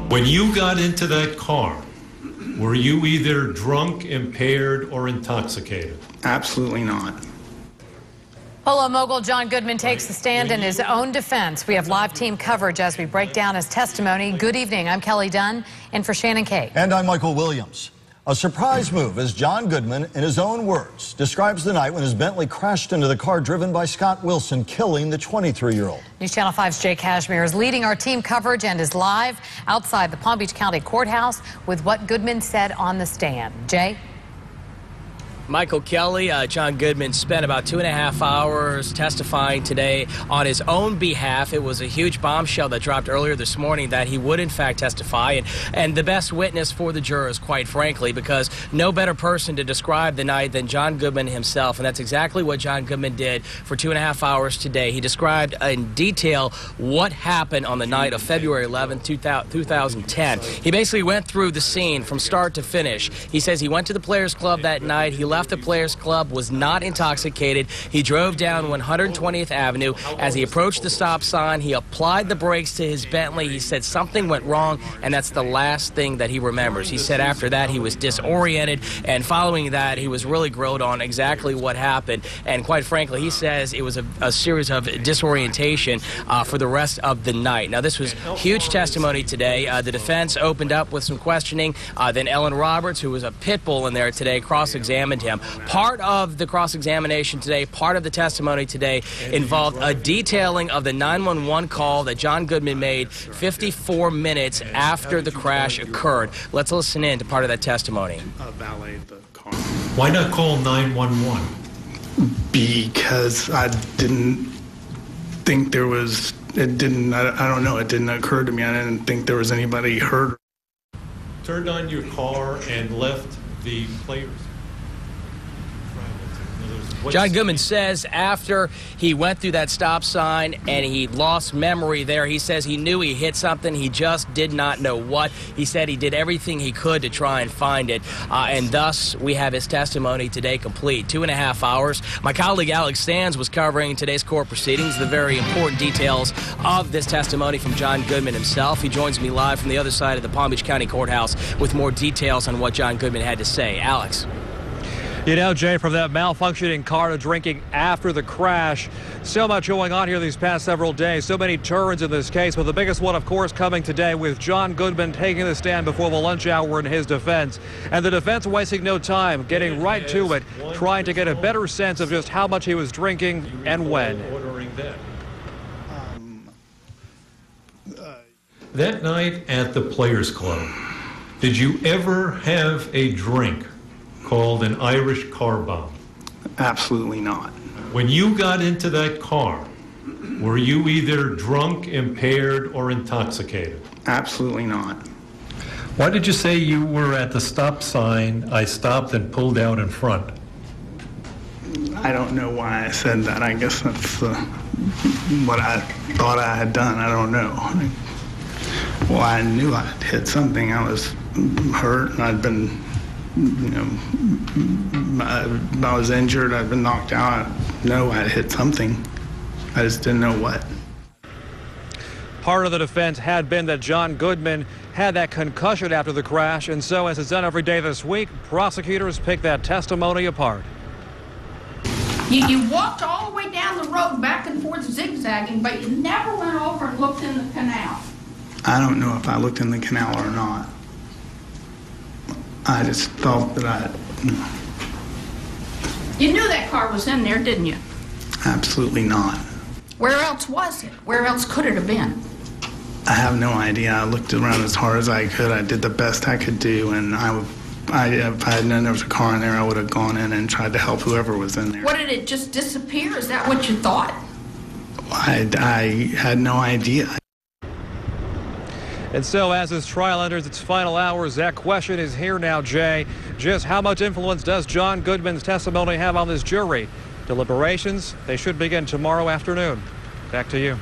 When you got into that car, were you either drunk, impaired, or intoxicated? Absolutely not. Polo mogul John Goodman takes the stand in his own defense. We have live team coverage as we break down his testimony. Good evening. I'm Kelly Dunn, in for Shannon Kate. And I'm Michael Williams. A surprise move as John Goodman, in his own words, describes the night when his Bentley crashed into the car driven by Scott Wilson, killing the 23-year-old. News Channel 5's Jay Cashmere is leading our team coverage and is live outside the Palm Beach County Courthouse with what Goodman said on the stand. Jay? Michael Kelly, John Goodman spent about 2.5 hours testifying today on his own behalf. It was a huge bombshell that dropped earlier this morning that he would in fact testify, and the best witness for the jurors, quite frankly, because no better person to describe the night than John Goodman himself, and that's exactly what John Goodman did for 2.5 hours today. He described in detail what happened on the night of February 11, 2010. He basically went through the scene from start to finish. He says he went to the Players Club that night. He left the Players Club, was not intoxicated. He drove down 120th Avenue. As he approached the stop sign, he applied the brakes to his Bentley. He said something went wrong, and that's the last thing that he remembers. He said after that he was disoriented, and following that he was really grilled on exactly what happened. And quite frankly, he says it was a series of disorientation for the rest of the night. Now, this was huge testimony today. The defense opened up with some questioning. Then Ellen Roberts, who was a pit bull in there today, cross-examined him. Part of the cross-examination today, part of the testimony today, involved a detailing of the 911 call that John Goodman made 54 minutes after the crash occurred. Let's listen in to part of that testimony. Why not call 911? Because I didn't think there was, I don't know, it didn't occur to me. I didn't think there was anybody hurt. Turned on your car and left the Players. John Goodman says after he went through that stop sign and he lost memory there, he says he knew he hit something. He just did not know what. He said he did everything he could to try and find it. And thus, we have his testimony today complete. 2.5 hours. My colleague Alex Sands was covering today's court proceedings, the very important details of this testimony from John Goodman himself. He joins me live from the other side of the Palm Beach County Courthouse with more details on what John Goodman had to say. Alex. You know, Jay, from that malfunctioning car to drinking after the crash, so much going on here these past several days, so many turns in this case, but the biggest one, of course, coming today with John Goodman taking the stand before the lunch hour in his defense. And the defense wasting no time, getting right to it, trying to get a better sense of just how much he was drinking and when. That night at the Players Club, did you ever have a drink called an Irish car bomb? Absolutely not. When you got into that car, were you either drunk, impaired, or intoxicated? Absolutely not. Why did you say you were at the stop sign, I stopped and pulled out in front? I don't know why I said that. I guess that's what I thought I had done. I don't know. Well, I knew I'd hit something. I was hurt, and I'd been, you know, I was injured. I'd been knocked out. I know I hit something. I just didn't know what. Part of the defense had been that John Goodman had that concussion after the crash, and so, as it's done every day this week, prosecutors picked that testimony apart. You walked all the way down the road back and forth zigzagging, but you never went over and looked in the canal. I don't know if I looked in the canal or not. I just thought that You knew that car was in there, didn't you? Absolutely not. Where else was it? Where else could it have been? I have no idea. I looked around as hard as I could. I did the best I could do, and if I had known there was a car in there, I would have gone in and tried to help whoever was in there. What, did it just disappear? Is that what you thought? I had no idea. And so, as this trial enters its final hours, that question is here now, Jay. Just how much influence does John Goodman's testimony have on this jury? Deliberations, they should begin tomorrow afternoon. Back to you.